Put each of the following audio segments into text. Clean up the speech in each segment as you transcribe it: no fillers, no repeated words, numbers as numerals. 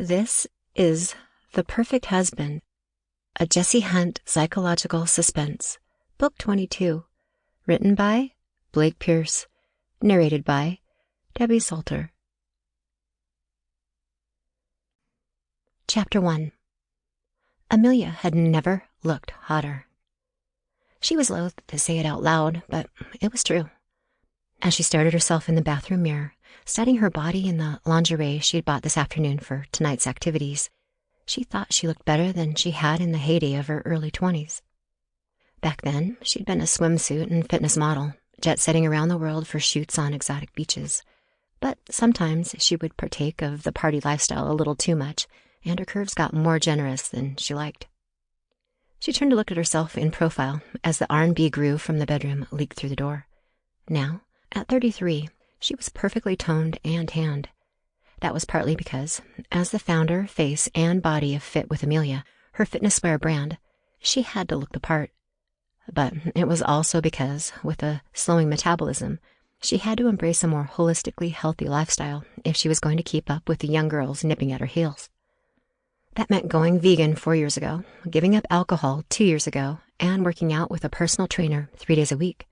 This is The Perfect Husband, a Jessie Hunt psychological suspense, Book 22, written by Blake Pierce, narrated by Debbie Soelter. Chapter 1. Amelia had never looked hotter. She was loath to say it out loud, but it was true. As she stared at herself in the bathroom mirror, studying her body in the lingerie she had bought this afternoon for tonight's activities, she thought she looked better than she had in the heyday of her early 20s. Back then, she'd been a swimsuit and fitness model, jet-setting around the world for shoots on exotic beaches. But sometimes she would partake of the party lifestyle a little too much, and her curves got more generous than she liked. She turned to look at herself in profile as the R&B groove from the bedroom leaked through the door. Now, at 33, she was perfectly toned and tanned. That was partly because, as the founder, face, and body of Fit with Amelia, her fitness wear brand, she had to look the part. But it was also because, with a slowing metabolism, she had to embrace a more holistically healthy lifestyle if she was going to keep up with the young girls nipping at her heels. That meant going vegan 4 years ago, giving up alcohol 2 years ago, and working out with a personal trainer 3 days a week.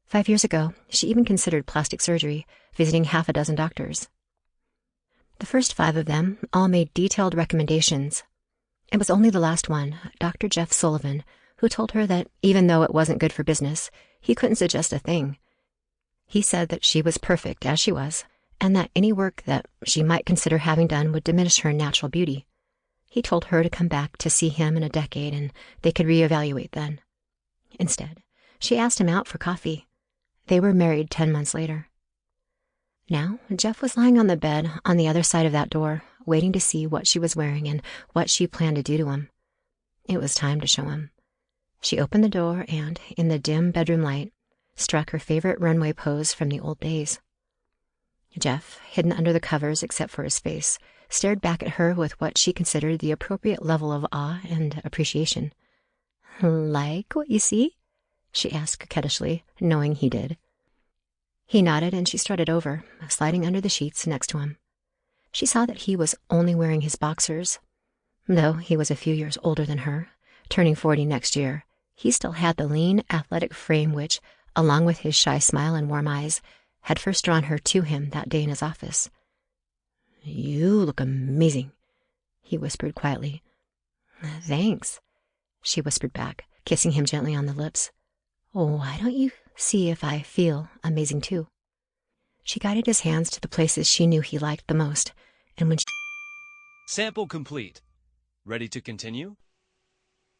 5 years ago, she even considered plastic surgery, visiting half a dozen doctors. The first 5 of them all made detailed recommendations. It was only the last one, Dr. Jeff Sullivan, who told her that even though it wasn't good for business, he couldn't suggest a thing. He said that she was perfect as she was, and that any work that she might consider having done would diminish her natural beauty. He told her to come back to see him in a decade, and they could reevaluate then. Instead, she asked him out for coffee. They were married 10 months later. Now, Jeff was lying on the bed on the other side of that door, waiting to see what she was wearing and what she planned to do to him. It was time to show him. She opened the door and, in the dim bedroom light, struck her favorite runway pose from the old days. Jeff, hidden under the covers except for his face, stared back at her with what she considered the appropriate level of awe and appreciation. "Like what you see?" she asked coquettishly, knowing he did. He nodded, and she strutted over, sliding under the sheets next to him. She saw that he was only wearing his boxers. Though he was a few years older than her, turning 40 next year, he still had the lean, athletic frame which, along with his shy smile and warm eyes, had first drawn her to him that day in his office. "You look amazing," he whispered quietly. "Thanks," she whispered back, kissing him gently on the lips. "Why don't you see if I feel amazing too?" She guided his hands to the places she knew he liked the most, and when Sample complete. Ready to continue?